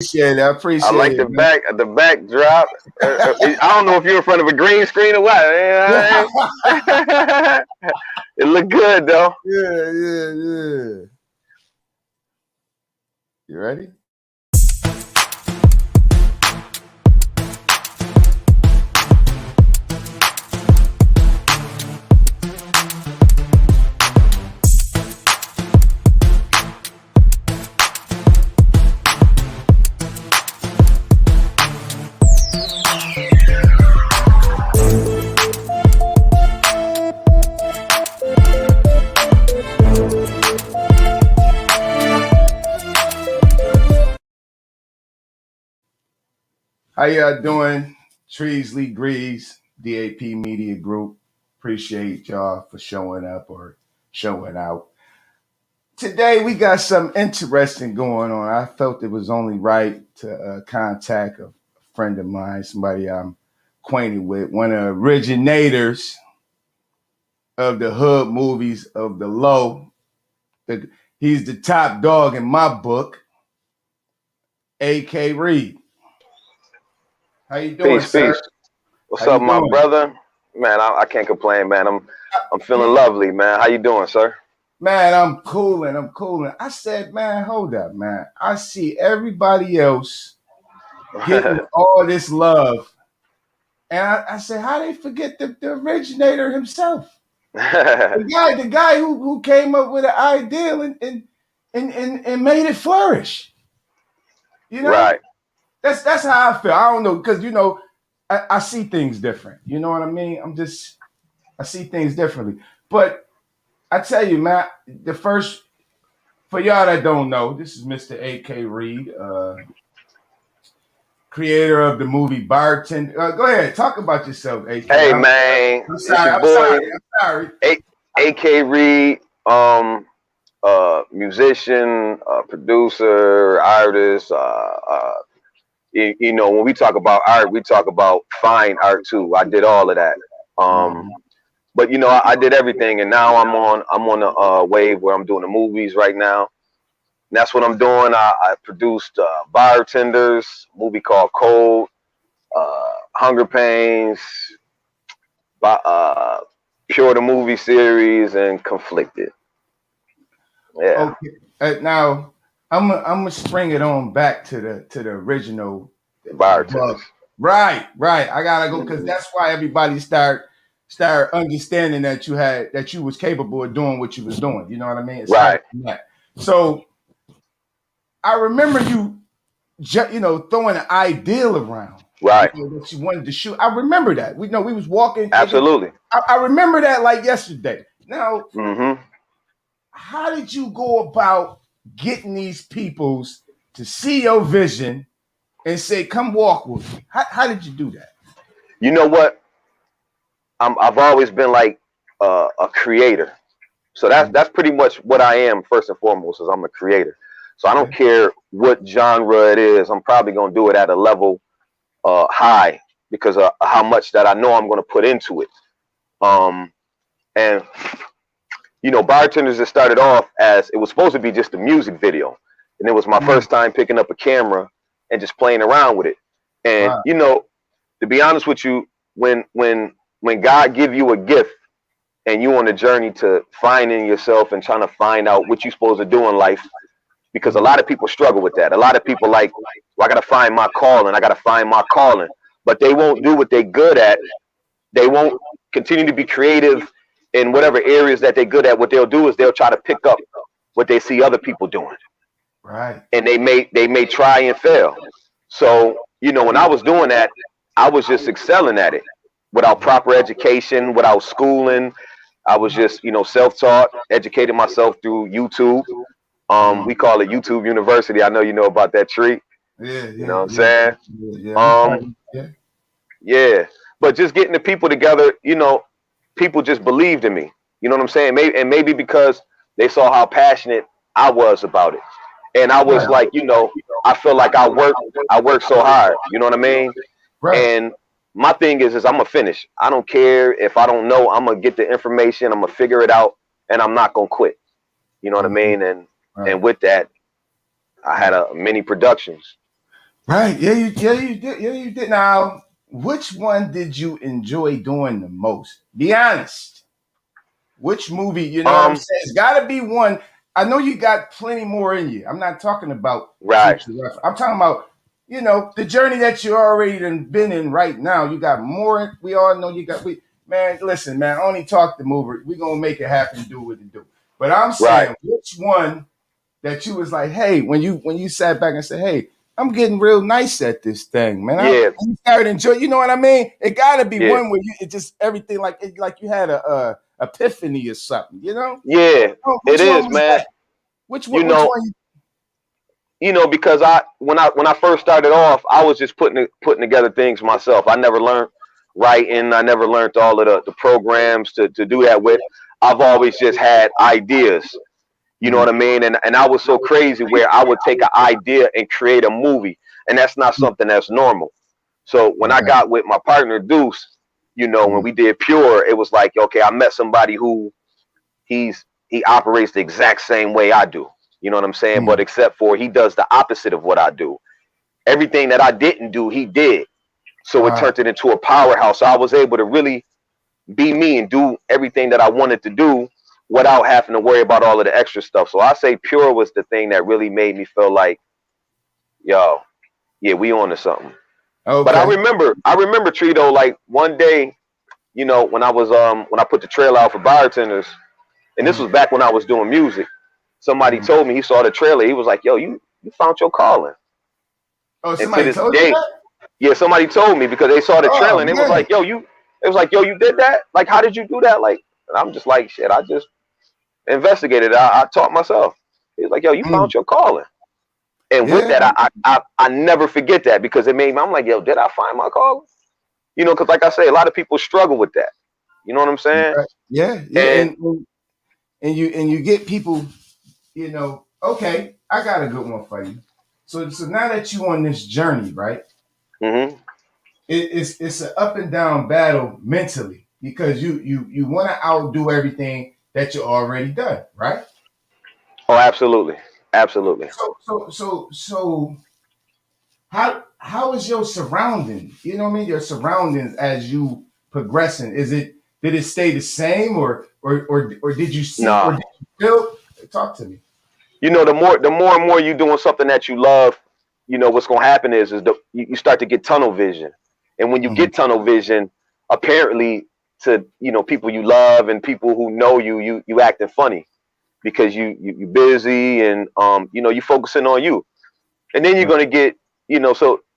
Appreciate it. I I appreciate like it, man. the backdrop. I don't know if you're in front of a green screen or what. It looked good though. Yeah, yeah, yeah. You ready? How y'all doing? Treezlee Greeze, DAP Media Group. Appreciate y'all for showing up or showing out. Today we got something interesting going on. I felt it was only right to contact a friend of mine, somebody I'm acquainted with, one of the originators of the hood movies of the low. He's the top dog in my book, A.K. Reed. How you doing, Peace, sir? peace. What's How up, you my doing? brother? Man, I can't complain, man. I'm feeling lovely, man. How you doing, sir? Man, I'm cooling. I'm cooling. I said, man, hold up, man. I see everybody else getting all this love. And I said, how they forget the originator himself? The guy who came up with an ideal and made it flourish. You know? Right. That's how I feel. I don't know, because I see things different. You know what I mean? I see things differently. But I tell you, man, for y'all that don't know, this is Mr. A.K. Reed, creator of the movie Bartender. Go ahead, talk about yourself, A.K. Hey, man, I'm it's sorry. your I'm boy, sorry. I'm sorry. A.K. Reed, musician, producer, artist. You know, when we talk about art, we talk about fine art too. I did all of that. Um, but you know, I did everything, and now I'm on a wave where I'm doing the movies right now. And that's what I'm doing. I produced Bartenders, a movie called Cold, Hunger Pains, uh, Pure the movie series, and Conflicted. Yeah, Okay. Now I'm gonna spring it on back to the original, the Bartenders. bug. Right. I gotta go because Mhm. that's why everybody start understanding that you was capable of doing what you was doing. You know what I mean? It started Right, from that. So I remember throwing an ideal around, right, that you wanted to shoot. I remember that. We was walking. absolutely. I remember that like yesterday. Now, Hmm. how did you go about getting these peoples to see your vision and say, "Come walk with me"? How did you do that? You know what? I've always been like a creator. So that's pretty much what I am first and foremost. Is I'm a creator. So I don't Okay. care what genre it is. I'm probably gonna do it at a level high because of how much that I know I'm gonna put into it. Um, and you know, Bartenders, it started off as it was supposed to be just a music video, and it was my Mm, first time picking up a camera and just playing around with it. And wow. you know, to be honest with you, when God give you a gift and you on a journey to finding yourself and trying to find out what you're supposed to do in life, because a Mm, lot of people struggle with that. A lot of people like, well, I got to find my calling. I got to find my calling, but they won't do what they're good at. They won't continue to be creative in whatever areas that they're good at. What they'll do is they'll try to pick up what they see other people doing, right. and they may try and fail. So you know, when I was doing that, I was just excelling at it without proper education, without schooling. I was just, you know, self-taught, educated myself through YouTube. Mm, We call it YouTube University. I know you know about that tree. yeah, You know yeah, what I'm yeah, saying? yeah. I'm Um, probably, yeah. yeah. But just getting the people together, you know, people just believed in me. You know what I'm saying? Maybe because they saw how passionate I was about it. And I was Right, like, you know, I feel like I work so hard. You know what I mean? right. And my thing is I'm gonna finish. I don't care if I don't know. I'm gonna get the information. I'm gonna figure it out, and I'm not gonna quit. You know what I Mhm, mean? And right, with that, I had right. a many productions. Right. You did. Yeah, you did. Now, which one did you enjoy doing the most? Be honest. Which movie, you know what I'm Um, saying? It's got to be one. I know you got plenty more in you. I'm not talking about right, future reference. I'm talking about, the journey that you already done been in right now. You got more. We all know you got. Man, listen, man. Only talk the movie. We gonna make it happen. Do what it do. But I'm right. saying, which one that you was like, hey, when you sat back and said, hey, I'm getting real nice at this thing, man. Yeah, You started enjoying. You know what I mean? It got to be yeah, one where it just everything like you had a epiphany or something. yeah. It Which one is, was man. that? Which You one? Which know, one? because when I first started off, I was just putting together things myself. I never learned writing. I never learned all of the programs to do that with. I've always just had ideas. You know what Mm, I mean? And I was so crazy where I would take an idea and create a movie, and that's not mm, something that's normal. So when I right. got with my partner Deuce, when Mm, we did Pure, it was like, okay, I met somebody who he operates the exact same way I do. You know what I'm saying? But mm, except for he does the opposite of what I do. Everything that I didn't do, he did. So it wow. turned it into a powerhouse. So I was able to really be me and do everything that I wanted to do without having to worry about all of the extra stuff. So I say Pure was the thing that really made me feel like, yo, yeah, we on to something. But I Okay. remember, I remember Trito, like one day, when I put the trailer out for bartenders, and this Mm, was back when I was doing music. Somebody mm. told me he saw the trailer. He was like, "Yo, you found your calling." Oh, And to somebody this told you day, that? yeah, somebody told me because they saw the trailer Oh and it was man. like, it was like, "Yo, you did that? Like, how did you do that?" Like, and I'm just like, "Shit, I just investigated. I taught myself." He was like, "Yo, you Mm, found your calling." And with yeah. that, I never forget that because it made me. I'm like, "Yo, did I find my calling?" Because like I say, a lot of people struggle with that. You know what I'm saying? Right. Yeah. Yeah. And And you get people. Okay, I got a good one for you. So now that you on this journey, right? hmm It's an up and down battle mentally because you want to outdo everything that you already done, right? oh, absolutely, absolutely. So how is your surrounding? You know what I mean? Your surroundings as you progressing. Did it stay the same or did you see or Nah, did you feel? Talk to me. the more and more you doing something that you love, what's gonna happen is you start to get tunnel vision, and when you Mhm. get tunnel vision, apparently to people you love and people who know you acting funny because you busy and you focusing on you, and then you're Right. gonna get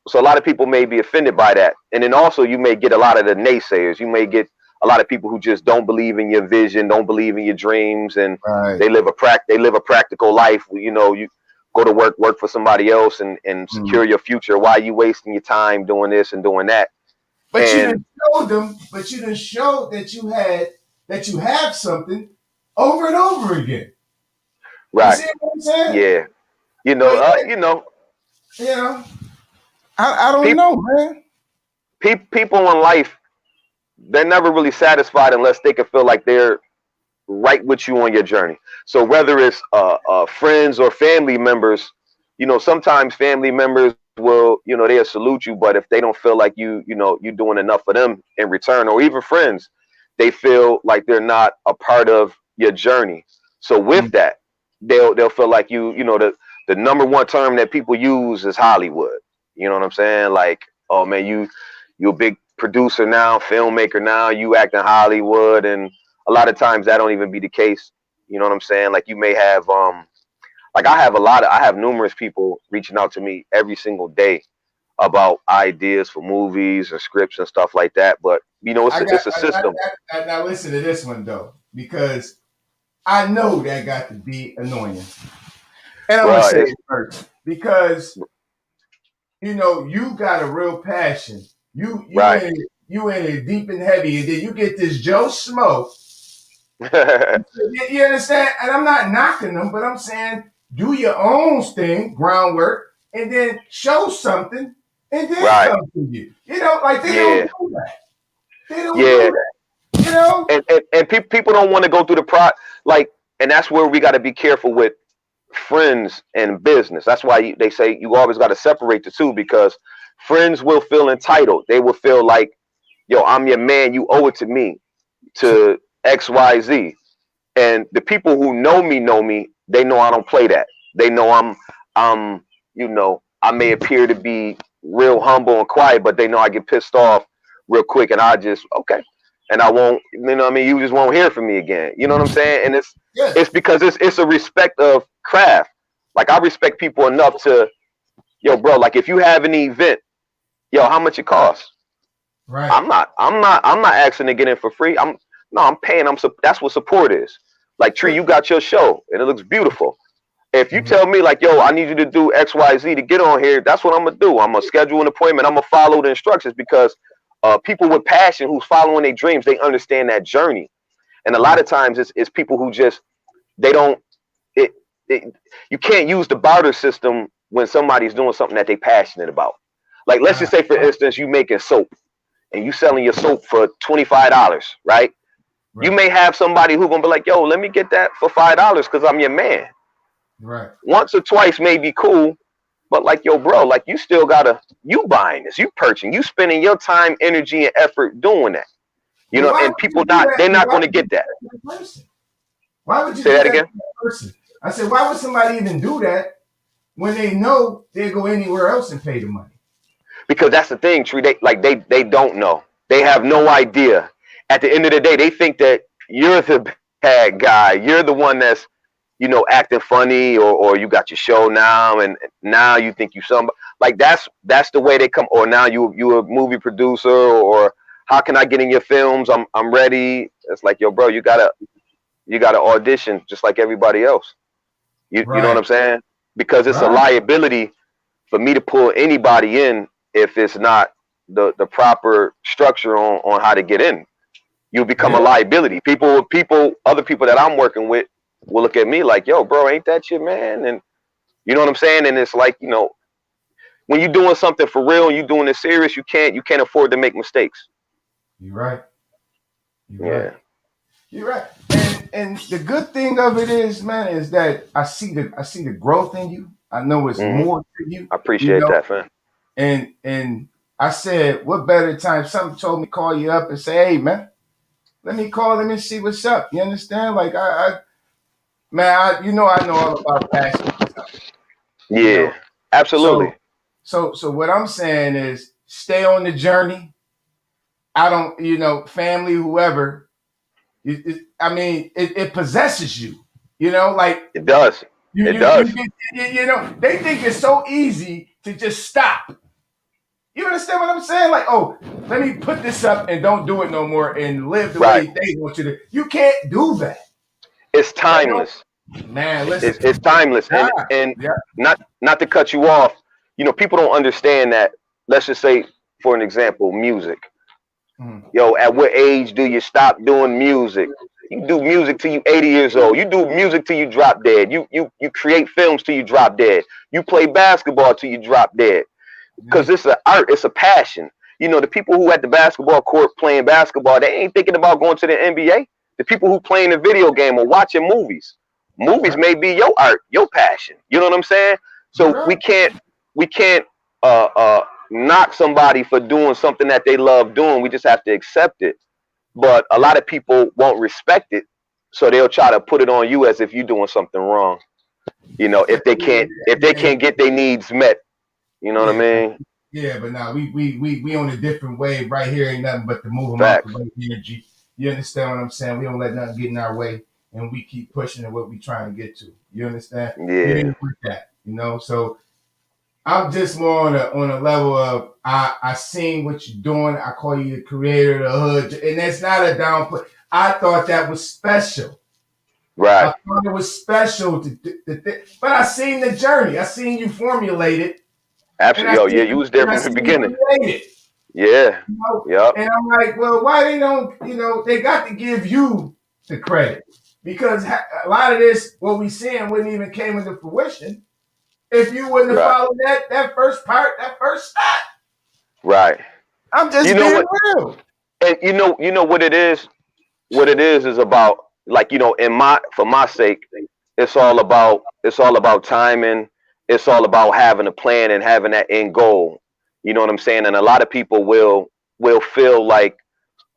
so a lot of people may be offended by that, and then also you may get a lot of the naysayers. You may get a lot of people who just don't believe in your vision, don't believe in your dreams, and Right. they live a practical life. You go to work for somebody else, and Mhm. secure your future. Why are you wasting your time doing this and doing that? But you And didn't show them, but you didn't show that you have something over and over again. You right, see what I'm saying? yeah, But you know, I don't people know, man. people in life, they're never really satisfied unless they can feel like they're right with you on your journey. So whether it's friends or family members, sometimes family members will, they'll salute you, but if they don't feel like you're doing enough for them in return, or even friends, they feel like they're not a part of your journey. So with Mm. that, they'll feel like the number one term that people use is Hollywood. You know what I'm saying? Like, oh man, you a big producer now, filmmaker now, you act in Hollywood, and a lot of times that don't even be the case. You know what I'm saying? Like you may have like I have numerous people reaching out to me every single day about ideas for movies or scripts and stuff like that. But I got it's a system. now listen to this one though, because I know that got to be annoying. And I'm gonna Bruh, say it's it first because you got a real passion. You right. in it, you in it deep and heavy, and then you get this Joe Schmo. You understand? And I'm not knocking them, but I'm saying do your own thing, groundwork, and then show something, and then right. come to you. Like they don't Yeah. do that. They don't Yeah. do that. You know? And people don't want to go through the like, and that's where we got to be careful with. friends and business. That's why they say you always got to separate the two, because friends will feel entitled. They will feel like, yo, I'm your man, you owe it to me, to XYZ. And the people who know me, they know I don't play that. They know I'm, I may appear to be real humble and quiet, but they know I get pissed off real quick, and I just, okay. And I won't, you just won't hear from me again. You know what I'm saying? And Yeah. it's because it's a respect of craft. Like, I respect people enough to, yo, bro, like, if you have an event, yo, how much it costs? Right. I'm not asking to get in for free. I'm paying. That's what support is. Like, Tree, you got your show and it looks beautiful. If you tell me, like, yo, I need you to do XYZ to get on here, that's what I'm gonna do. I'm gonna schedule an appointment. I'm gonna follow the instructions, because people with passion who's following their dreams, they understand that journey. And a lot of times it's people who just, they don't, it, you can't use the barter system when somebody's doing something that they're passionate about. Like, let's just say, for instance, you making soap and you selling your soap for $25, right? You may have somebody who's gonna be like, yo, let me get that for $5 because I'm your man. Right. Once or twice may be cool, but like, yo, bro, like, you still gotta, you buying this, you purchasing, you spending your time, energy, and effort doing that. And people they're not gonna get that. Why would you say that again? Person? I said, why would somebody even do that when they know they'll go anywhere else and pay the money? Because that's the thing, Tree. They don't know. They have no idea. At the end of the day, they think that you're the bad guy. You're the one that's, acting funny, or you got your show now, and now you think you somebody. Like, that's the way they come. Or now you a movie producer, or how can I get in your films? I'm ready. It's like, yo, bro, you gotta audition just like everybody else. You know what I'm saying? Because it's a liability for me to pull anybody in if it's not the proper structure on how to get in. You become a liability. Other people that I'm working with will look at me like, yo, bro, ain't that your man? And you know what I'm saying? And it's like, when you're doing something for real and you're doing it serious, you can't afford to make mistakes. You're right. You're right. And the good thing of it is, man, is that I see the growth in you. I know it's more to you. I appreciate that, fam. And I said, what better time? Something told me to call you up and say, hey, man, let me call him and see what's up. You understand? Like, I know all about passion. Yeah, absolutely. So what I'm saying is, stay on the journey. I don't, family, whoever. It possesses you. Like it does. It does. They think it's so easy to just stop. You understand what I'm saying? Like, oh, let me put this up and don't do it no more and live the way they want you to. You can't do that. It's timeless. Man, listen. It's timeless. And not to cut you off, people don't understand that. Let's just say, for an example, music. Yo, at what age do you stop doing music? You do music till you 80 years old. You do music till you drop dead. You create films till you drop dead. You play basketball till you drop dead. Because it's an art, it's a passion. The people who at the basketball court playing basketball, they ain't thinking about going to the NBA. The people who playing a video game or watching movies. Movies may be your art, your passion. You know what I'm saying? So we can't knock somebody for doing something that they love doing. We just have to accept it. But a lot of people won't respect it, so they'll try to put it on you as if you're doing something wrong. If they can't get their needs met. You know what I mean? Yeah, but now we on a different wave right here. Ain't nothing but to move them out the way energy. You understand what I'm saying? We don't let nothing get in our way, and we keep pushing at what we trying to get to. You understand? Yeah. With that, So I'm just more on a level of I seen what you're doing. I call you the creator of the hood, and that's not a downplay. I thought that was special. Right. I thought it was special but I seen the journey. I seen you formulate it. Absolutely. You was there from the beginning. Yeah. Yep. And I'm like, well, why they don't? They got to give you the credit, because a lot of this, what we seeing, wouldn't even came into fruition if you wouldn't have followed that first part, that first step. Right. I'm just being real. And you know what it is? What it is about, like, for my sake, it's all about timing. It's all about having a plan and having that end goal. You know what I'm saying? And a lot of people will feel like,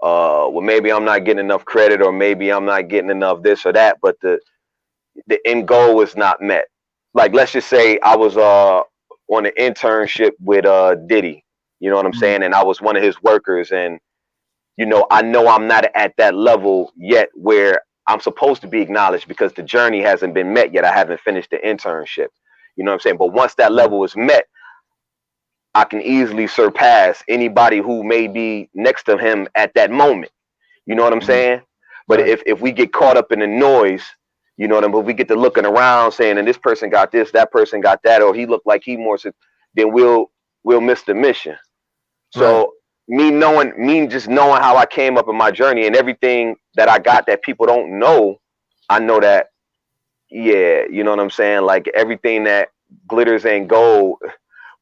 well, maybe I'm not getting enough credit, or maybe I'm not getting enough this or that, but the end goal is not met. Like, let's just say I was on an internship with Diddy. You know what I'm Mm. saying? And I was one of his workers, and I know I'm not at that level yet where I'm supposed to be acknowledged, because the journey hasn't been met yet. I haven't finished the internship. You know what I'm saying? But once that Right. level is met, I can easily surpass anybody who may be next to him at that moment. You know what I'm Mm. saying? But Right. if we get caught up in the noise, you know what I mean? If we get to looking around saying, and this person got this, that person got that, or he looked like he more, then we'll miss the mission. Right. So me just knowing how I came up in my journey and everything that I got that people don't know, I know that, yeah, you know what I'm saying? Like, everything that glitters ain't gold,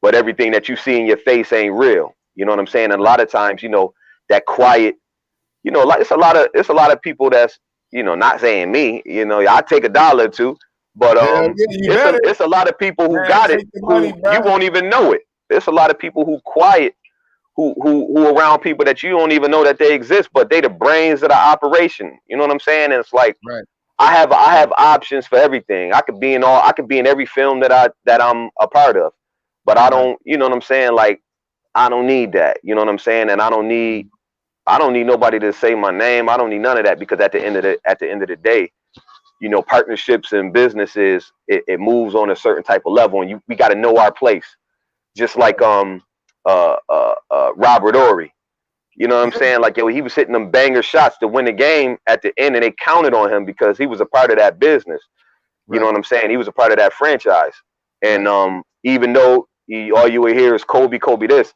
but everything that you see in your face ain't real. You know what I'm saying? And a lot of times, that quiet, like, it's a lot of people that's, not saying me, I take a dollar or two, but Hell yeah, you it's a better. it's a lot of people who Man, got it take the money, who you bro. won't even know it. There's a lot of people who quiet, who around people that you don't even know that they exist, but they the brains of the operation. You know what I'm saying? And it's like, Right. I have options for everything. I could be in every film that I'm a part of, but I Right. don't. You know what I'm saying? Like, I don't need that. You know what I'm saying? And I don't need nobody to say my name. I don't need none of that, because at the end of the day, partnerships and businesses, it moves on a certain type of level, and we got to know our place. Just like Right. Robert Ory. You know what I'm Yeah. saying? Like, yo, he was hitting them banger shots to win the game at the end, and they counted on him because he was a part of that business. You know Right. what I'm saying? He was a part of that franchise. And Right. even though all you would hear is Kobe, Kobe this,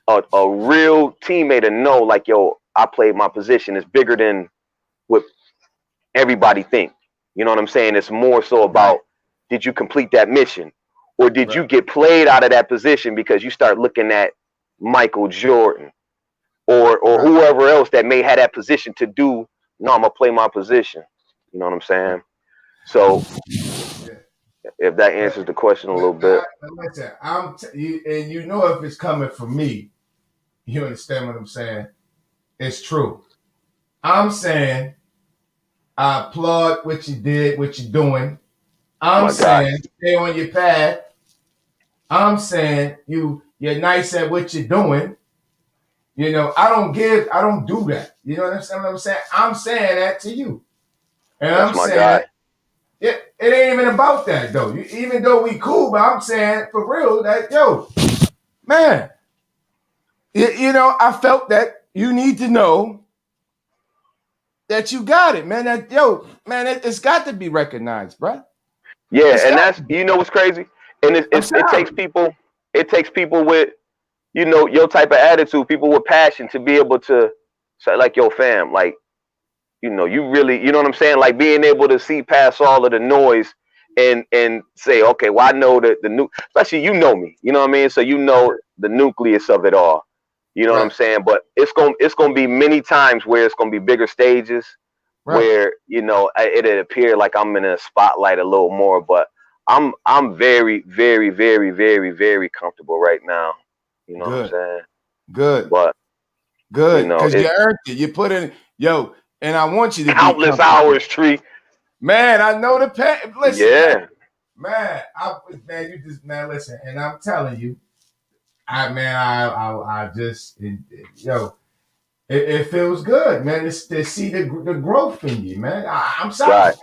a real teammate to know, like, yo, I played my position, is bigger than what everybody think. You know what I'm saying? It's more so Right. about, did you complete that mission? Or did Right. you get played out of that position because you start looking at Michael Jordan, or Right. whoever else that may have that position to do, no, I'm gonna play my position. You know what I'm Right. saying? So Yeah. if that But, answers the question a little bit. listen, you, and you know if it's coming from me, you understand what I'm saying? It's true. I'm saying I applaud what you did, what you're doing. I'm My guy. saying stay on your path. I'm saying you're nice at what you're doing. I don't do that. You know what I'm saying? I'm saying that to you. And That's I'm my saying guy. it ain't even about that though. Even though we cool, but I'm saying for real that yo, man, I felt that you need to know that you got it, man. That yo, man, it's got to be recognized, bro. Yeah, It's and got that's, to be. what's crazy? And I'm it sorry. takes people, with, your type of attitude, people with passion, to be able to say, like, yo, fam, like, you really, you know what I'm saying? Like, being able to see past all of the noise, and say, okay, well, I know that especially, me, you know what I mean? So, the nucleus of it all, you know what I'm Right, saying? But it's gonna be many times where it's gonna be bigger stages, right. where, it'd appear like I'm in a spotlight a little more, but I'm very, very, very, very, very comfortable right now. You know what I'm Good, saying? good, But, good. Because you it's earned it. You put in, yo, and I want you to be countless comfortable. hours, Tree. Man, I know the pain. Listen, Yeah. man, you just, man, listen, and I'm telling you, I just, yo, it feels good, man, to see the growth in you, man. I'm sorry. Right.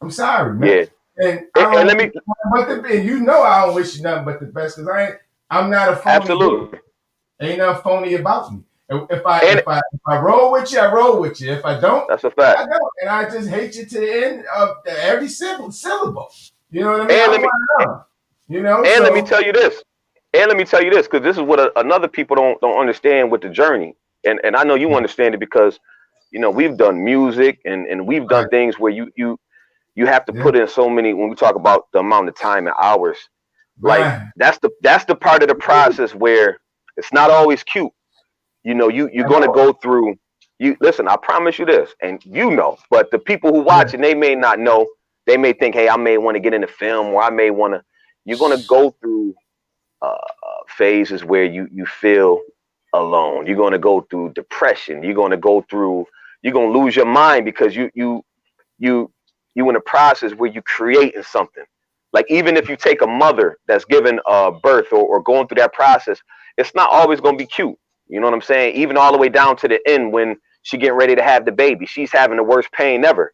I'm sorry, man. Yeah. And And, I and don't let wish me, you nothing but the, and I don't wish you nothing but the best because I'm not a phony dude. absolutely. Ain't nothing phony about me. If I And roll with you, I roll with you. If I don't, that's a fact. I don't. And I just hate you to the end of every syllable. You know what I mean? And I'm let me one of them. and let me So tell you this. And let me tell you this, because this is what another people don't understand with the journey. And I know you understand it, because we've done music, and we've done right, things where you have to yeah, put in so many, when we talk about the amount of time and hours. Like, man. that's the part of the process where it's not always cute. You're I gonna know go through. You listen. I promise you this, and but the people who it. Yeah, watching, they may not know. they may think, hey, I may want to get into film, or I may want to. You're gonna go through phases where you feel alone. You're gonna go through depression. You're gonna go through. You're gonna lose your mind because you in a process where you creating something. Like even if you take a mother that's given birth or going through that process, it's not always gonna be cute. You know what I'm saying? Even all the way down to the end when she getting ready to have the baby, she's having the worst pain ever.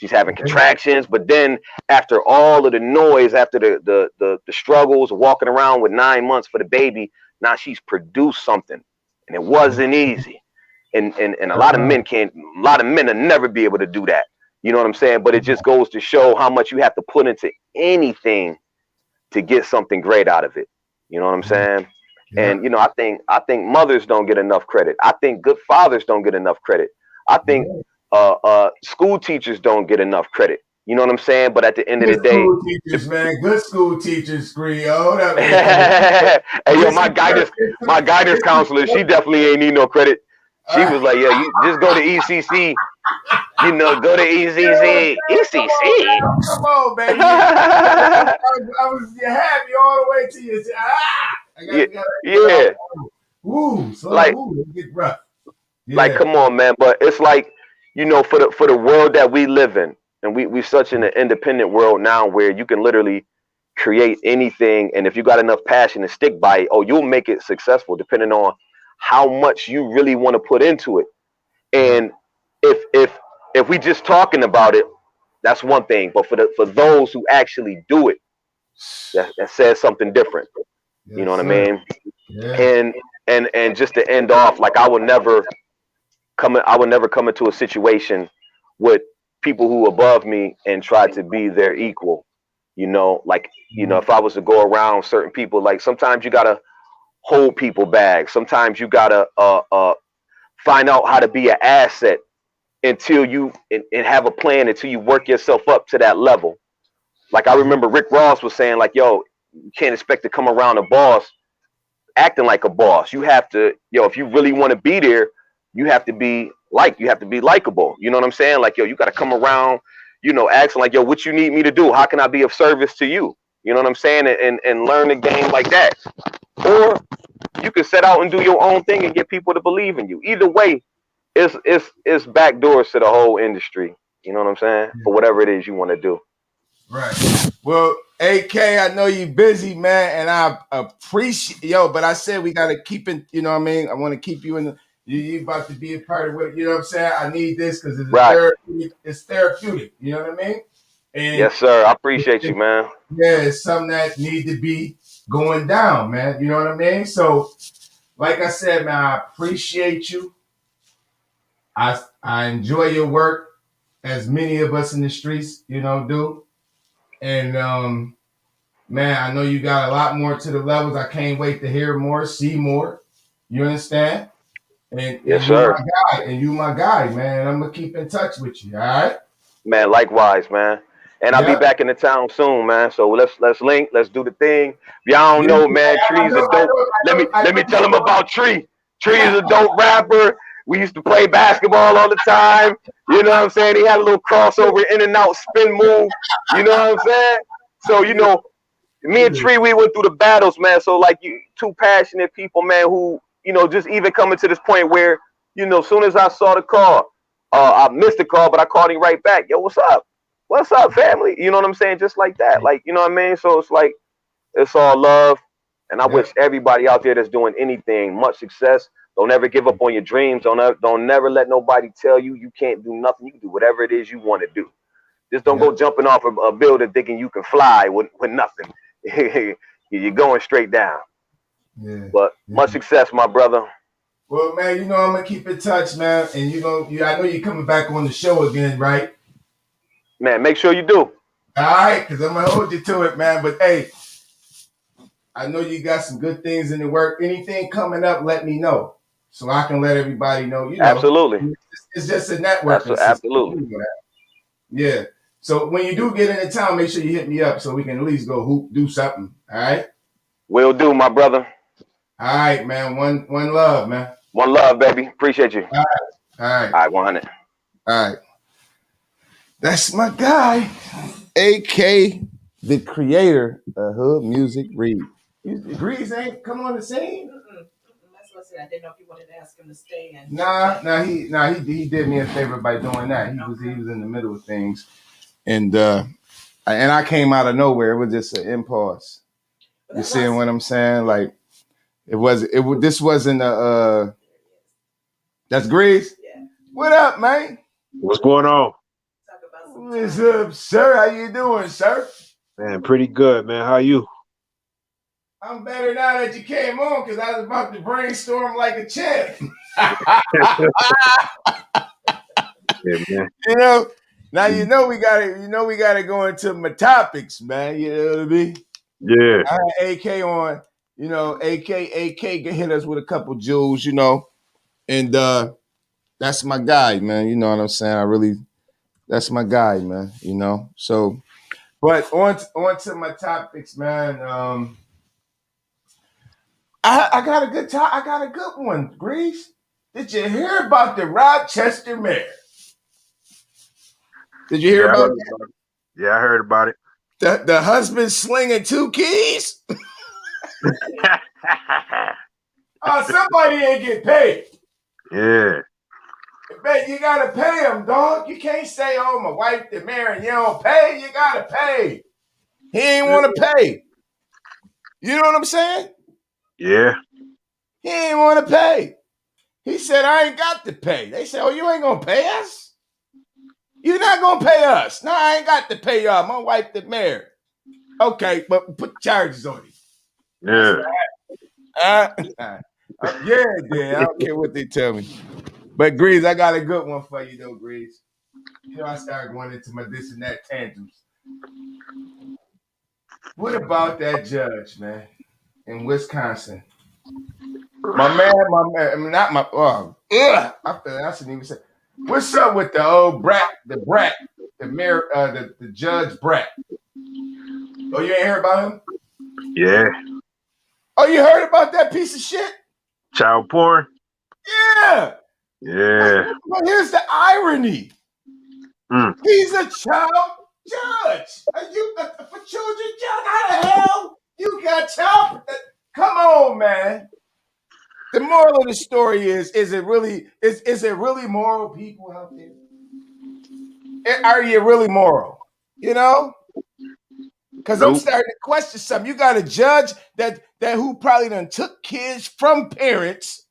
She's having contractions, but then after all of the noise, after the struggles, walking around with 9 months for the baby, now she's produced something, and it wasn't easy. And a lot of men can't. A lot of men will never be able to do that. You know what I'm saying? But it just goes to show how much you have to put into anything to get something great out of it. You know what I'm saying? Yeah. And you know, I think mothers don't get enough credit. I think good fathers don't get enough credit. I think school teachers don't get enough credit. You know what I'm saying? But at the end of the day, school teachers, man, good school teachers, Griot. Hey, yo, my guidance counselor, she definitely ain't need no credit. She was like, yeah, you just go to ECC. You know, go to ECC. ECC. Come on, baby. I was happy all the way to you. Yeah. Ooh, so like, it get rough. Yeah. Like, come on, man. But it's like, you know, for the world that we live in, and we're such in an independent world now where you can literally create anything, and if you got enough passion and stick by it, you'll make it successful depending on how much you really want to put into it. And if we just talking about it, that's one thing. But for those who actually do it, that says something different. Yes, you know what I mean? Yeah. And just to end off, like I would never come into a situation with people who above me and try to be their equal. You know, like, you know, if I was to go around certain people, like sometimes you gotta hold people back. Sometimes you gotta find out how to be an asset until you and have a plan until you work yourself up to that level. Like I remember Rick Ross was saying, like, yo, you can't expect to come around a boss acting like a boss. You have to, if you really want to be there, you have to be likable. You know what I'm saying? Like, yo, you got to come around, asking like, yo, what you need me to do? How can I be of service to you? You know what I'm saying? And learn the game like that. Or you can set out and do your own thing and get people to believe in you. Either way, it's back doors to the whole industry. You know what I'm saying? For whatever it is you want to do. Right. Well, AK, I know you're busy, man, and I appreciate but I said we gotta keep it, you know what I mean? I want to keep you in the you about to be a part of what, you know what I'm saying? I need this because it's therapeutic, you know what I mean? And yes, sir. I appreciate you, man. Yeah, it's something that need to be going down, man. You know what I mean? So, like I said, man, I appreciate you. I enjoy your work, as many of us in the streets, do. And man, I know you got a lot more to the levels. I can't wait to hear more, see more. You understand? And yes, sir. You my guy, man. I'm gonna keep in touch with you. All right, man. Likewise, man. And I'll be back in the town soon, man. So let's link. Let's do the thing. If y'all don't know, man, Tree's a dope. Let me tell him about Tree. Tree is a dope rapper. We used to play basketball all the time. You know what I'm saying? He had a little crossover, in and out spin move. You know what I'm saying? So, me and Tree, we went through the battles, man. So, like, you two passionate people, man, who, just even coming to this point where, as soon as I saw the call, I missed the call, but I called him right back. Yo, what's up? What's up, family? You know what I'm saying? Just like that. Like, you know what I mean? So it's like, it's all love. And I wish everybody out there that's doing anything much success. Don't ever give up on your dreams. Don't never let nobody tell you you can't do nothing. You can do whatever it is you want to do. Just don't go jumping off a building thinking you can fly with nothing. You're going straight down. Yeah. But much success, my brother. Well, man, I'm gonna keep in touch, man. And I know you're coming back on the show again, right? Man, make sure you do. All right, because I'm gonna hold you to it, man. But hey, I know you got some good things in the work. Anything coming up, let me know, so I can let everybody know. Absolutely. It's just a network. Absolutely. Yeah. So when you do get into town, make sure you hit me up so we can at least go hoop, do something. All right. Will do, my brother. All right, man. One love, man. One love, baby. Appreciate you. All right. 100. All right. That's my guy, AK, the creator of Hood Music Read. Grease ain't come on the scene. That's what I said. I didn't know if you wanted to ask him to stay in. He did me a favor by doing that. He was in the middle of things, and I came out of nowhere. It was just an impulse. You see what I'm saying? Like this wasn't a that's Grease. Yeah. What up, man? What's going on? What's up, sir? How you doing, sir? Man, pretty good, man. How you? I'm better now that you came on because I was about to brainstorm like a champ. Yeah, man. Now we gotta go into my topics, man. You know what I mean? Yeah. I had AK on, AK can hit us with a couple jewels, and that's my guy, man. You know what I'm saying? That's my guy, man. So, but on to my topics, man. I got a good I got a good one, Grease. Did you hear about the Rochester mayor? Did you hear about that? Yeah, I heard about it. The husband slinging 2 keys? Oh, somebody ain't get paid. Yeah. Man, you gotta pay him, dog. You can't say, "Oh, my wife the mayor," and you don't pay. You gotta pay. He ain't want to pay. You know what I'm saying? Yeah. He ain't want to pay. He said, "I ain't got to pay." They said, "Oh, you ain't gonna pay us? You're not gonna pay us?" "No, I ain't got to pay y'all. My wife the mayor." "Okay, but put charges on him." Yeah. Yeah, I don't care what they tell me. But Grease, I got a good one for you though, Grease. I started going into my this and that tantrums. What about that judge, man, in Wisconsin? My man, not my. I shouldn't even say. What's up with the old brat, the mayor, the judge brat? Oh, you ain't heard about him? Yeah. Oh, you heard about that piece of shit? Child porn? Yeah. Yeah. But here's the irony. He's a child judge. Are you for children judge? How the hell you got child? Come on, man. The moral of the story is it really moral people out there? Are you really moral? Because I'm starting to question something. You got a judge that who probably done took kids from parents,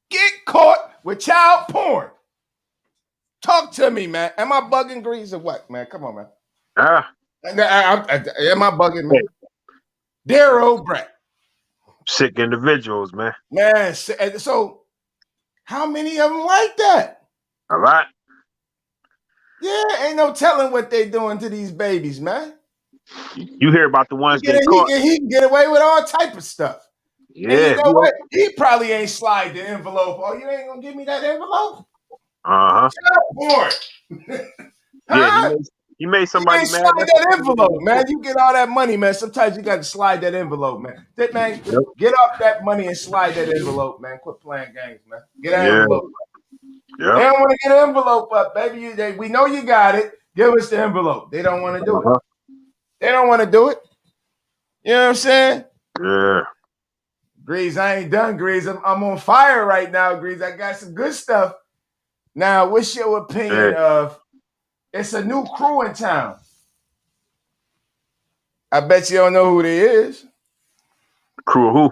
get caught with child porn. Talk to me, man. Am I bugging, Grease, or what, man? Come on, man. Am I bugging, man? They're old brat. Sick individuals, man. Man, so how many of them like that? A lot. Yeah, ain't no telling what they doing to these babies, man. You hear about the ones they caught. He can get away with all type of stuff. Yeah. And you know what? He probably ain't slide the envelope. Oh, you ain't gonna give me that envelope? Porn. Yeah, you made somebody you mad. Slide that envelope, man. You get all that money, man. Sometimes you got to slide that envelope, man. Get off that money and slide that envelope, man. Quit playing games, man. Get an envelope. Yep. They don't want to get an envelope up, baby. We know you got it. Give us the envelope. They don't want to do it. They don't want to do it. You know what I'm saying? Yeah. Grease, I ain't done, Grease. I'm on fire right now, Grease. I got some good stuff. Now, what's your opinion of it's a new crew in town? I bet you don't know who they is. Crew who?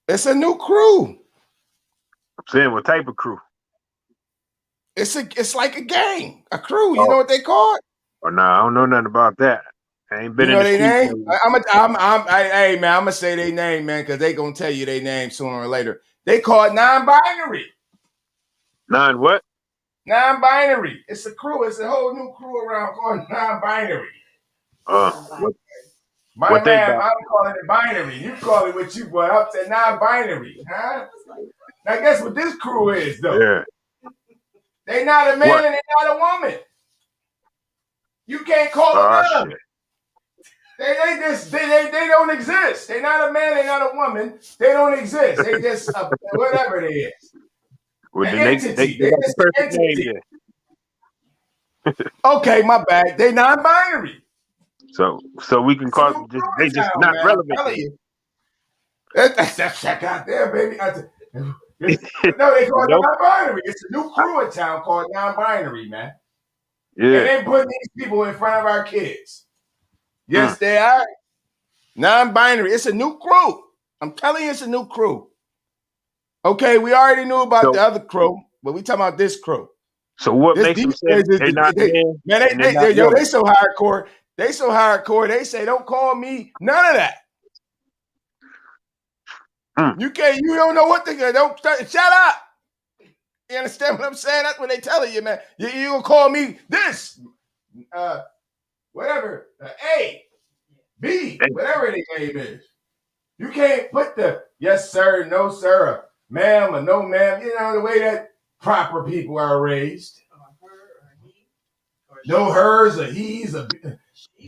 It's a new crew. I'm saying what type of crew? It's like a gang, a crew. You know what they call it? Oh no, I don't know nothing about that. I ain't been in the their name. Hey man, I'm gonna say their name, man, because they gonna tell you their name sooner or later. They call it non-binary. What? Non-binary. It's a crew. It's a whole new crew around called non-binary. My man, I'm calling it binary. You call it what you want. I'm saying non-binary, huh? Now guess what this crew is, though? Yeah. They not a man and they not a woman. You can't call them none. They don't exist. They're not a man, they're not a woman. They don't exist. They just whatever they is. Well, then they got the perfect name there. Okay, my bad. They non-binary. So we can It's a call new just crew they in just town, not man. I'm relevant. telling you. That's that out there, baby. No, they call it Nope. non-binary. It's a new crew in town called non-binary, man. And Yeah. they putting these people in front of our kids. Yes, they are. Non-binary. It's a new crew. I'm telling you, it's a new crew. Okay, we already knew about the other crew, but we talking about this crew. So what This makes them these say they're not men and they're not women? they so hardcore. They so hardcore. They say, "Don't call me none of that." You can't. You don't know what they don't shut up. You understand what I'm saying? That's what they telling you, man. You gonna call me this, whatever, A, B, whatever their name is. You can't put the yes sir, no sir, ma'am, or no ma'am. You know the way that proper people are raised. No hers or he's or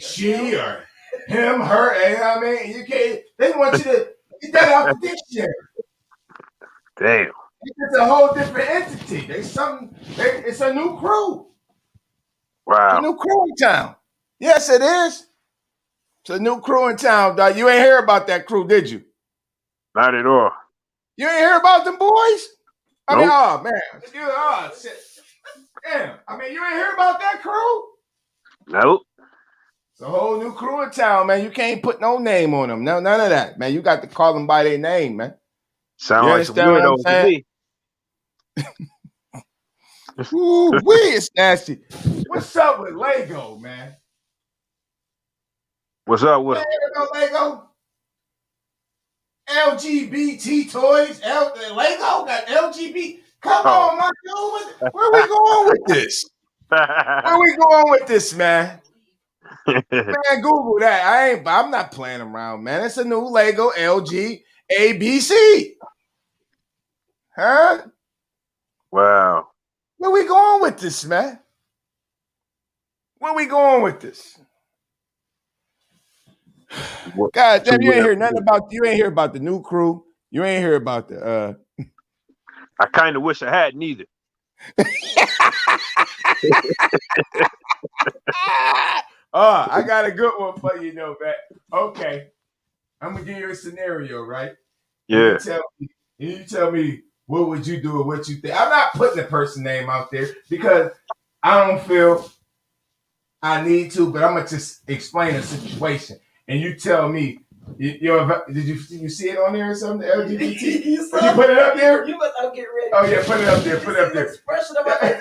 she or him, her. You know what I mean? You can't. They want you to get that out the dictionary. Damn. It's a whole different entity. It's a new crew. Wow. It's a new crew in town. Yes, it is. It's a new crew in town, dog. You ain't hear about that crew, did you? Not at all. You ain't hear about them boys? I mean, Nope. oh man. Shit. Damn. I mean, you ain't hear about that crew? Nope. It's a whole new crew in town, man. You can't put no name on them. No, none of that, man. You got to call them by their name, man. Sound You like some understand what I'm weirdos to saying? me. Ooh, it's nasty. What's up with Lego, man? What's up with them? Lego? LGBT toys? Lego got LGBT? Come on, my dude. Where we going with this? Where we going with this, man? Man, Google that. I'm not playing around, man. It's a new Lego LG ABC. Huh? Wow. Where we going with this, man? Where we going with this? God damn, you ain't hear nothing about the new crew. You ain't hear about the I kind of wish I hadn't either. I got a good one for you, though, man. Okay. I'm gonna give you a scenario, right? Yeah. You tell me what would you do or what you think. I'm not putting the person name out there because I don't feel I need to, but I'm gonna just explain a situation, and you tell me. Did you see it on there or something? The LGBT? Did you put it up there? You must get ready. Oh yeah, put it up there. Put it up there. Expression of my face.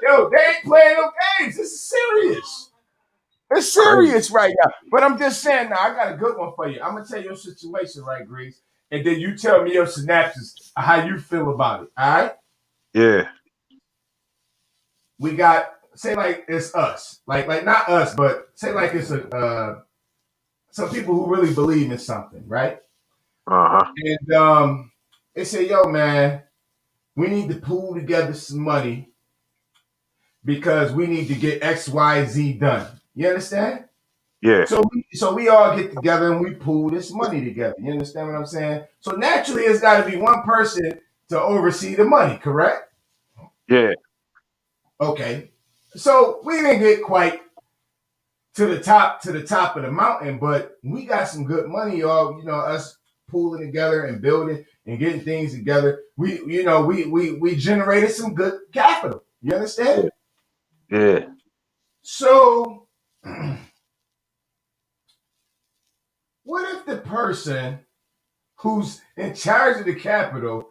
Yo, they ain't playing no games. This is serious. It's serious right now. But I'm just saying now, I got a good one for you. I'm gonna tell you your situation, right, Grease? And then you tell me your synapses, how you feel about it. All right? Yeah. We got, say like it's us. Like not us, but say like it's some people who really believe in something, right? Uh-huh. And they say, yo, man, we need to pool together some money because we need to get XYZ done. You understand? Yeah. So we all get together and we pool this money together. You understand what I'm saying? So naturally, it's got to be one person to oversee the money, correct? Yeah. Okay. So we didn't get quite to the top of the mountain, but we got some good money, y'all. You know, us pooling together and building and getting things together. We generated some good capital. You understand? Yeah. So what if the person who's in charge of the capital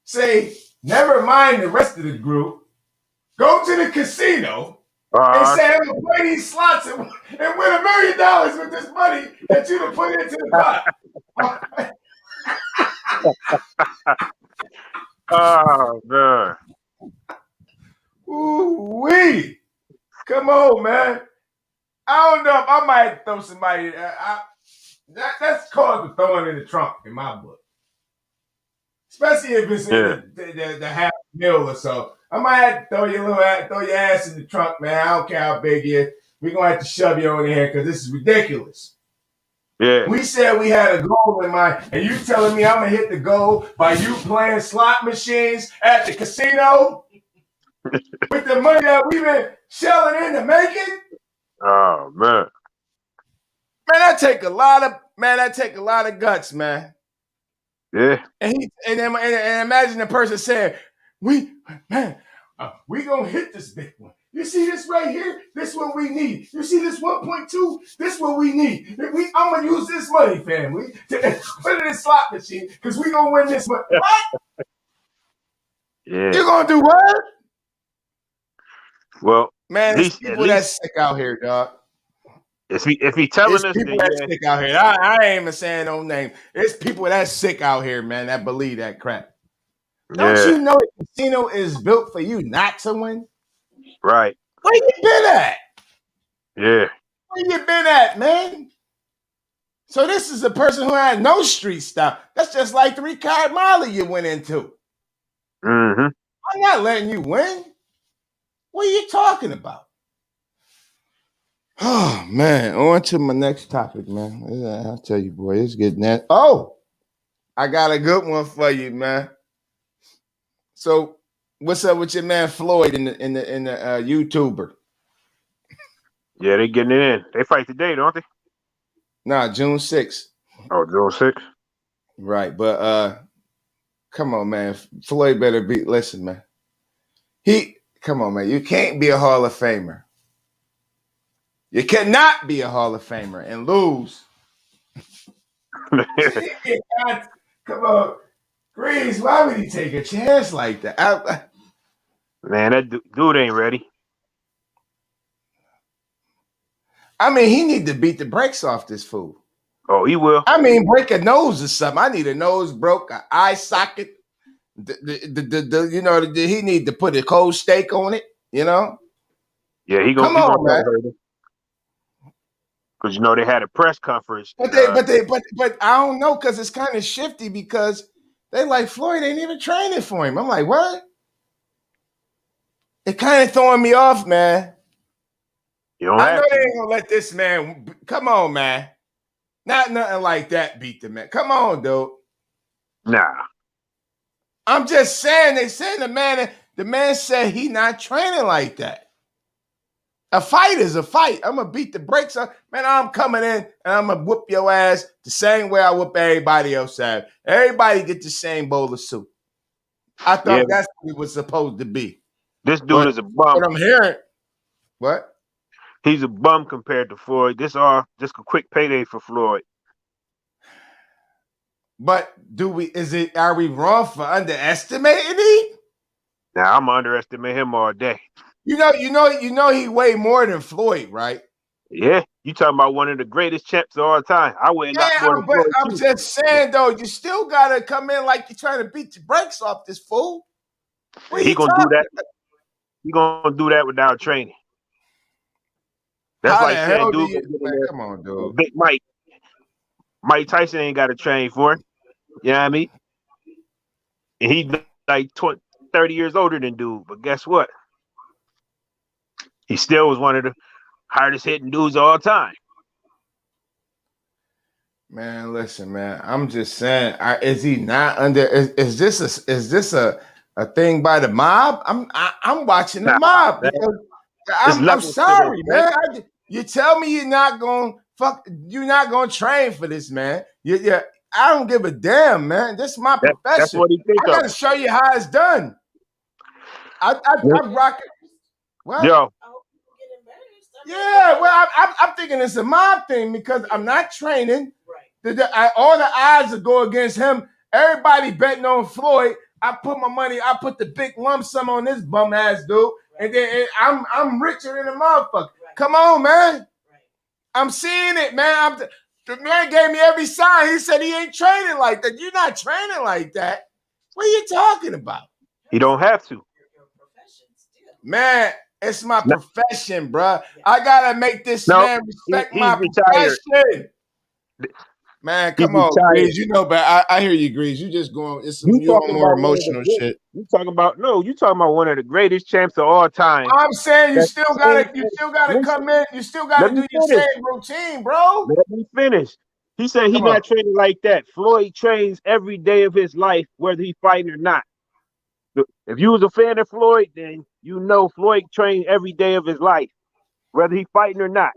say, never mind the rest of the group, go to the casino and say, I'm gonna play these slots and win $1 million with this money that you done put into the pot. Oh god. Ooh wee! Come on, man. I don't know if I might throw somebody. That's called the throwing in the trunk in my book. Especially if it's in the half mil or so. I might have to throw your ass in the trunk, man. I don't care how big it is. We're gonna have to shove you over here because this is ridiculous. Yeah. We said we had a goal in mind, and you telling me I'm gonna hit the goal by you playing slot machines at the casino? with the money that we've been shelling in to make it. Oh man. Man, that take a lot of guts, man. Yeah. And imagine the person saying, we gonna hit this big one. You see this right here? This what we need. You see this 1.2? This what we need. I'm gonna use this money, family, to put it in slot machine because we gonna win this one. What? Yeah. You gonna do what? Well, Man, at it's least people that's sick out here, dog. if he telling It's us, people then that's yeah. sick out here. I ain't even saying no name. It's people that's sick out here, man, that believe that crap. Don't Yeah. you know the casino is built for you not to win? Right. Where you been at? Yeah. Where you been at, man? So this is a person who had no street style. That's just like the Ricard Molly you went into. Mm-hmm. I'm not letting you win. What are you talking about? Oh, man. On to my next topic, man. I'll tell you, boy, it's getting that. Oh, I got a good one for you, man. So, what's up with your man Floyd in the YouTuber? Yeah, they getting it in. They fight today, don't they? Nah, June 6th. Oh, June 6th. Right, but come on, man. Floyd better be. Listen, man. Come on, man. You can't be a Hall of Famer. You cannot be a Hall of Famer and lose. Come on, Grease. Why would he take a chance like that? Man, that dude ain't ready. I mean, he need to beat the brakes off this fool. Oh, he will. I mean, break a nose or something. I need a nose broke, an eye socket. He need to put a cold steak on it. You know. Yeah, he Come gonna on, man. Because they had a press conference. But I don't know because it's kind of shifty because they like Floyd ain't even training for him. I'm like, what? It kind of throwing me off, man. I know they ain't gonna let this man. Come on, man. Not nothing like that beat the man. Come on, dude. Nah. I'm just saying. They said the man said he not training like that. A fight is a fight. I'm gonna beat the brakes off. Man, I'm coming in and I'm gonna whoop your ass the same way I whoop everybody else out. Everybody get the same bowl of soup. I thought that's what it was supposed to be. This dude is a bum. What I'm hearing. What? He's a bum compared to Floyd. This are just a quick payday for Floyd. But are we wrong for underestimating him? Now I'm gonna underestimate him all day. You know he weigh more than Floyd, right? Yeah, you talking about one of the greatest champs of all time. I weigh a lot more than Floyd. I'm just saying though, you still gotta come in like you're trying to beat the brakes off this fool. He gonna do that. He gonna do that without training. That's How like the saying, hell dude, come on, dude. Big Mike. Mike Tyson ain't got to train for him. You know what I mean? And he's like 30 years older than dude. But guess what? He still was one of the hardest hitting dudes of all time. Man, listen, man. I'm just saying, is he not under? Is this a thing by the mob? I'm watching the mob because I'm sorry, man. You tell me you're not gonna train for this, man. I don't give a damn, man. This is my profession. That's what he thinks. I gotta show you how it's done. I'm rocking. What? Yo. Yeah, well, I'm thinking it's a mob thing because I'm not training. Right. All the odds will go against him. Everybody betting on Floyd. I put the big lump sum on this bum ass dude, right. And then I'm richer than a motherfucker. Right. Come on, man. Right. I'm seeing it, man. The man gave me every sign. He said he ain't training like that. You're not training like that. What are you talking about? He don't have to. Man, it's my profession, bro. I gotta make this man respect my profession. Man, come on, Grease. You know, but I hear you, Grease. You just going. It's some more emotional shit. You talking about one of the greatest champs of all time. I'm saying you still gotta come in. You still gotta do your same routine, bro. Let me finish. He said he's not training like that. Floyd trains every day of his life, whether he's fighting or not. If you was a fan of Floyd, then You know Floyd trained every day of his life, whether he fighting or not.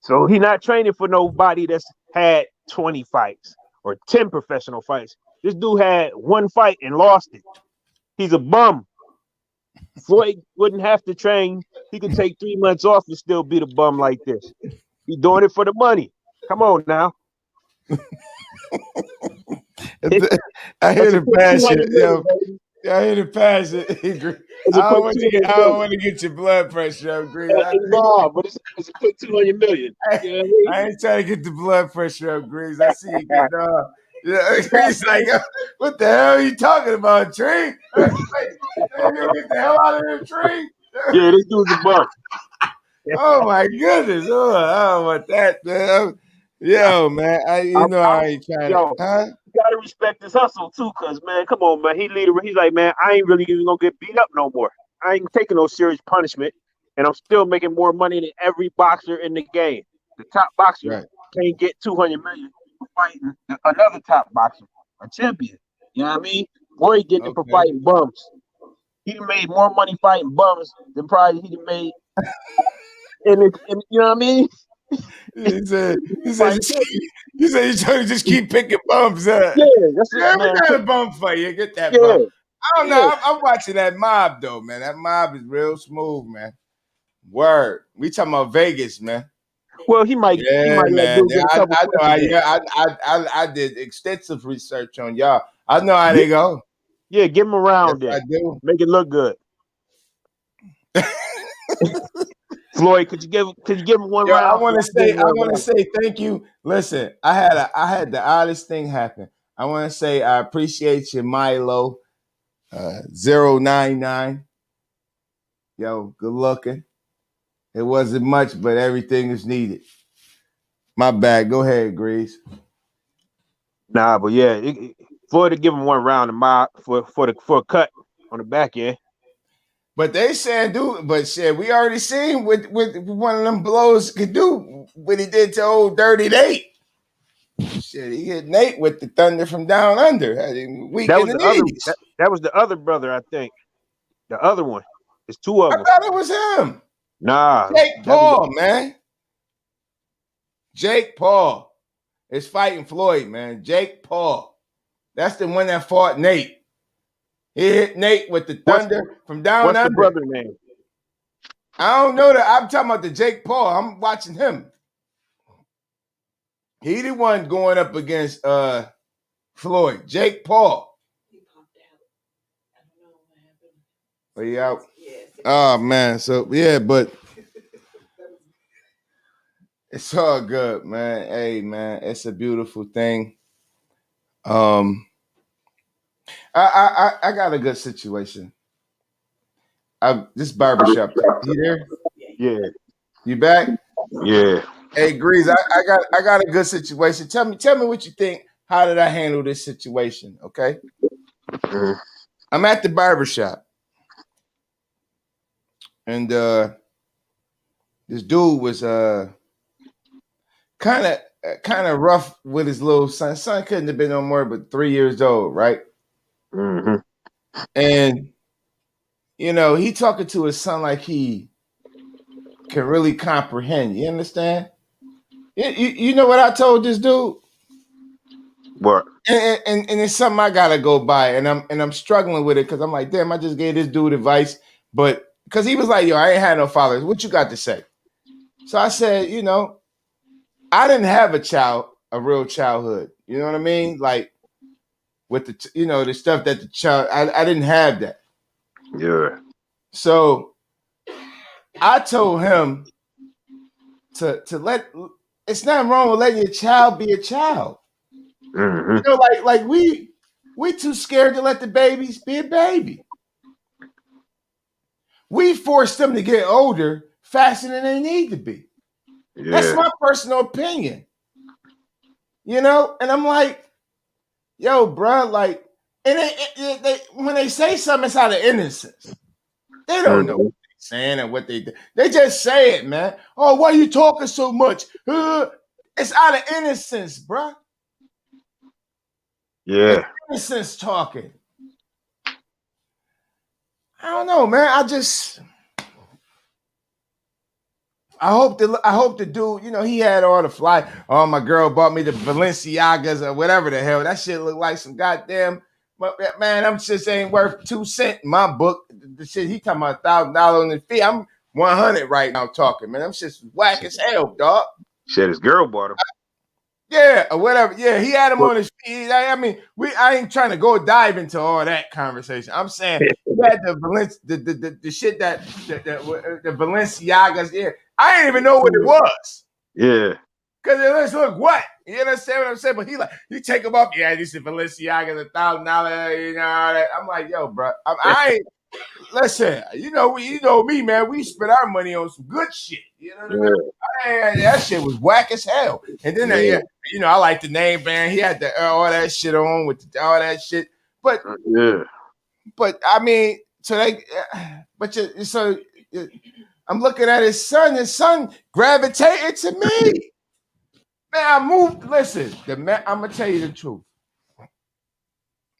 So he not training for nobody that's had 20 fights or 10 professional fights. This dude had one fight and lost it. He's a bum. Floyd wouldn't have to train. He could take 3 months off and still beat a bum like this. He's doing it for the money. Come on now. I hear That's a the quick passion, 200 yo. million, baby. I hear the passion. It's a quick 200 I don't million. want to get your blood pressure up, Grease. No, but it's a quick 200 million. You know what I mean? I ain't trying to get the blood pressure up, Grease. I see you getting yeah, Grease like, what the hell are you talking about, Tree? Hey, you get the hell out of here, Tree. Yeah, this dude's a bum. Oh my goodness! Oh, I don't want that, man. Yo, man, I ain't trying to, Yo, huh? you gotta respect his hustle too, cause man, come on, man. He's like, man, I ain't really even gonna get beat up no more. I ain't taking no serious punishment, and I'm still making more money than every boxer in the game. The top boxer Right. can't get 200 million for fighting another top boxer, a champion. You know what I mean? Or he getting it for Okay. fighting bums. He done made more money fighting bums than probably he done made. You know what I mean? He said, Fighting champions. you said you trying to just keep picking bumps. Yeah, that's it, Yeah, we man. got a bump for you. Get that Yeah, bump. I don't yeah. know. I'm watching that mob though, man. That mob is real smooth, man. Word. We talking about Vegas, man. Well, he might Yeah, let man. dude Yeah, get a couple I know. punches in. I did extensive research on y'all. I know how Yeah, they go. yeah, give him a Yes, round I then. do. Make it look good. Floyd, could you give him one Yo, I round? want Yeah, to I'll give say, him one round. thank you. Listen, I had the oddest thing happen. I want to say I appreciate you, Milo, 099. Yo, good looking. It wasn't much, but everything is needed. My bad. Go ahead, Grease. Nah, but yeah, Floyd to give him one round of mob for a cut on the back end. But they said, dude, but shit, we already seen what one of them blows could do what he did to old Dirty Nate. Shit, he hit Nate with the thunder from down under. Had him weak That in was the the other knees. that was the other brother, I think. The other one. It's two I of them. thought it was him. Nah, Jake that was Paul, man. Jake Paul is fighting Floyd, man. Jake Paul. That's the one that fought Nate. He hit Nate with the what's thunder from down what's the under. brother name? I don't know that. I'm talking about the Jake Paul. I'm watching him. He the one going up against Floyd. Jake Paul. Are you out? Oh man. So yeah, but it's all good, man. Hey man, it's a beautiful thing. Um I got a good situation. This barbershop. You there? Yeah, You back? yeah. Hey Grease, I got a good situation. Tell me what you think. How did I handle this situation? Okay. Mhm. I'm at the barbershop and this dude was kind of rough with his little son. Son couldn't have been no more but 3 years old, right? Mm-hmm. And he talking to his son like he can really comprehend. You understand? You know what I told this dude? What? And it's something I gotta go by, and I'm struggling with it because I'm like, damn, I just gave this dude advice, but because he was like, yo, I ain't had no fathers. What you got to say? So I said, I didn't have a real childhood. You know what I mean? Like with the stuff that the child, I didn't have that. Yeah. So I told him to let. It's not wrong with letting your child be a child. Mm-hmm. Like we too scared to let the babies be a baby. We force them to get older faster than they need to be. That's Yeah. my personal opinion. And I'm like, yo, bro, like, and they when they say something, it's out of innocence. They don't know Mm-hmm. what they're saying and what they do. They just say it, man. Oh, why are you talking so much? It's out of innocence, bro. It's Yeah. innocence talking. I don't know, man. I hope the dude, he had all the fly. Oh, my girl bought me the Balenciagas or whatever the hell. That shit look like some goddamn. But man, I'm just ain't worth 2 cents in my book. The shit he talking about $1,000 on the fee. I'm 100 right now talking, man. I'm just whack as hell, dog. Shit, his girl bought him. Yeah, or whatever. Yeah, he had him But- on his feet. I mean, I ain't trying to go dive into all that conversation. I'm saying he had the shit the Balenciagas. Yeah, I didn't even know what it was. Yeah. Cause it looks look what? You understand what I'm saying? But he take them up. Yeah, these Balenciagas $1,000. You know that. I'm like, yo, bro. I ain't. Listen, you know me, man. We spend our money on some good shit. You know what I mean? That shit was whack as hell. And then, I like the name band. He had all that shit on with all that shit. But I mean, I'm looking at his son. His son gravitated to me. Man, I moved. Listen, I'm gonna tell you the truth.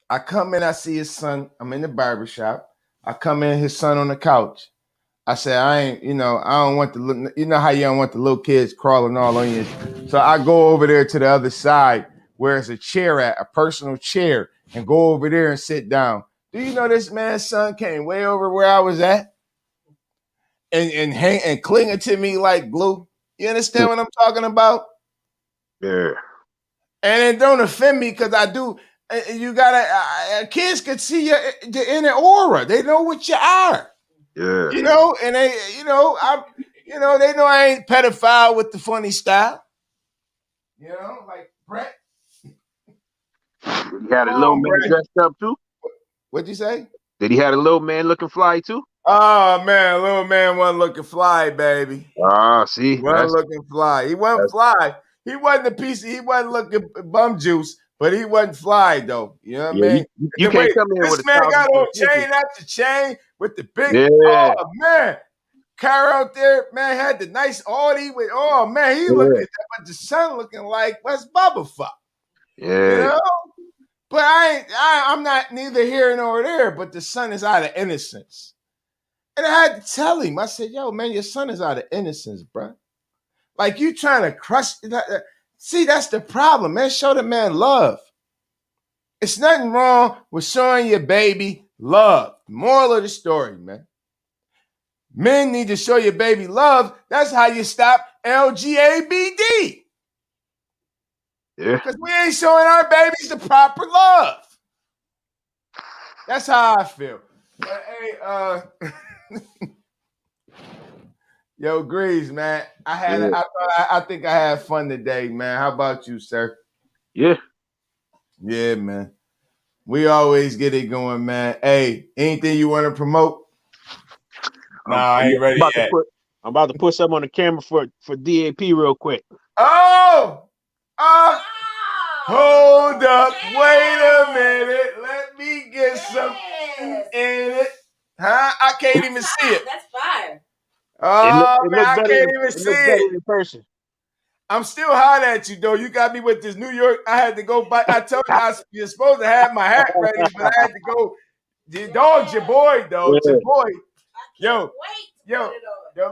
I come in, I see his son. I'm in the barbershop. I come in, his son on the couch. I said, I don't want how you don't want the little kids crawling all on you. So I go over there to the other side where there's a chair at, a personal chair, and go over there and sit down. Do you know this man's son came way over where I was at and clinging to me like glue? You understand what I'm talking about? Yeah. And it don't offend me because I do. You gotta. Kids can see your inner aura. They know what you are. Yeah. And they, they know I ain't pedophile with the funny style. Like Brett. He had a little man dressed up too. What'd you say? Did he have a little man looking fly too? Oh man, little man wasn't looking fly, baby. See, He wasn't looking fly. He wasn't fly. He wasn't a piece. He wasn't looking bum juice, but he wasn't fly though. You know what I mean? You can't come in with this man got on chain after chain with the big. Yeah. Oh man, car out there, man, had the nice Audi with. Oh man, he looking, but the son looking like West Bubba fuck. Yeah. But I'm not neither here nor there. But the son is out of innocence. And I had to tell him, I said, yo, man, your son is out of innocence, bro. Like you trying to crush. See, that's the problem, man. Show the man love. It's nothing wrong with showing your baby love. Moral of the story, man. Men need to show your baby love. That's how you stop LGABD. Yeah. Because we ain't showing our babies the proper love. That's how I feel. But hey, yo, Greeze, man. I think I had fun today, man. How about you, sir? Yeah. Yeah, man. We always get it going, man. Hey, anything you want to promote? Nah, I ain't ready yet. I'm about to put something on the camera for DAP real quick. Oh! Hold up. Wait a minute. Let me get some in it. Huh? I can't even see it. That's fire. Oh, man, I can't even see it. In person. I'm still hot at you, though. You got me with this New York. I had to go buy. I told you you're supposed to have my hat ready, but I had to go. The dog's your boy, though. It's your boy. Yo,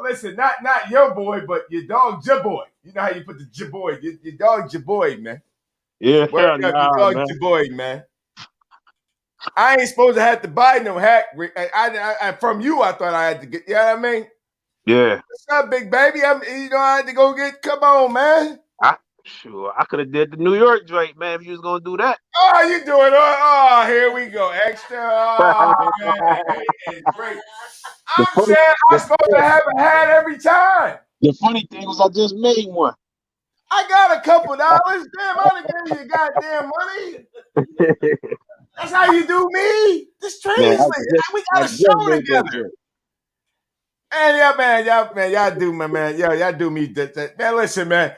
listen, not your boy, but your dog's your boy. You know how you put the your boy. Your dog's your boy, man. Yeah, your dog's your boy, man. I ain't supposed to have to buy no hat. I from you, I thought I had to get. You know what I mean? Yeah. What's up, big baby? I had to go get. Come on, man. I could have did the New York joint, man. If you was gonna do that. Oh, you doing? Oh, here we go. Extra. Oh, man. It's great. I'm saying I'm supposed to have a hat every time. The funny thing was I just made one. I got a couple dollars. Damn, I done gave you goddamn money. That's how you do me. This Treezlee. We got a show together. Man, y'all do, man. Y'all do me. Man, listen, man.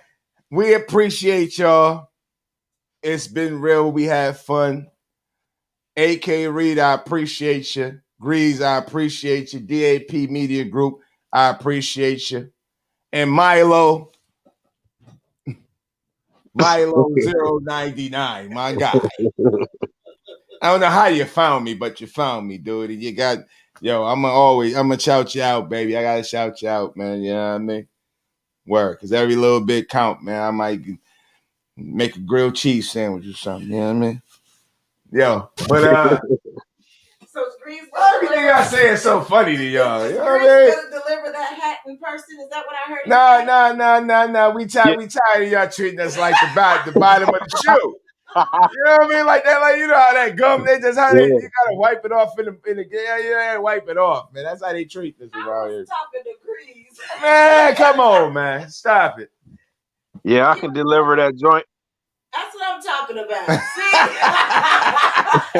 We appreciate y'all. It's been real. We had fun. AK Reed, I appreciate you. Greeze, I appreciate you. DAP Media Group, I appreciate you. And Milo 099, my guy. I don't know how you found me, but you found me, dude. Yo, I'm gonna shout you out, baby. I gotta shout you out, man. You know what I mean? Word, because every little bit count, man. I might make a grilled cheese sandwich or something. You know what I mean? Yo, but So Greeze, everything I say is so funny to y'all. You know what I Greeze mean? gonna deliver that hat in person. Is that what I heard? No. We tired of y'all treating us like the bottom of the shoe. You know what I mean? Like that, like you know how that gum, they just how they you gotta wipe it off in the yeah, wipe it off, man. That's how they treat us around here. Talking to Greeze. Man, come on, man. Stop it. Yeah, I can deliver that joint. That's what I'm talking about. See?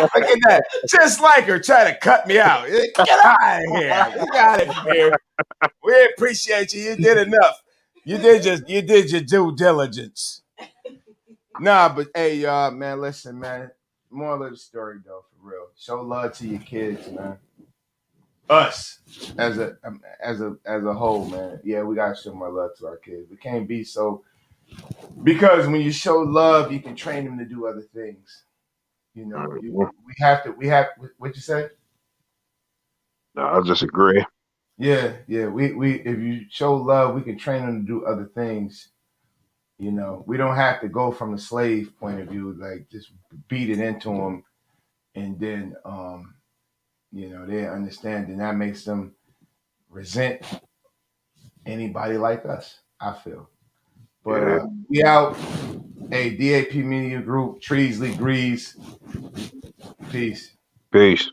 Look at that. Just like her trying to cut me out. Get out of here. Get out of here. We appreciate you. You did enough. You did your due diligence. Nah, but hey, y'all, man, listen, man. Moral of the story, though, for real. Show love to your kids, man. Us as a whole, man. Yeah, we gotta show more love to our kids. We can't be so because when you show love, you can train them to do other things. You know, we have what you say? No, I just agree. Yeah. We if you show love, we can train them to do other things. You know, we don't have to go from the slave point of view, like just beat it into them, and then you know, they understand, and that makes them resent anybody like us. I feel, but we out. Hey, DAP Media Group, Treezlee Greeze. Peace. Peace.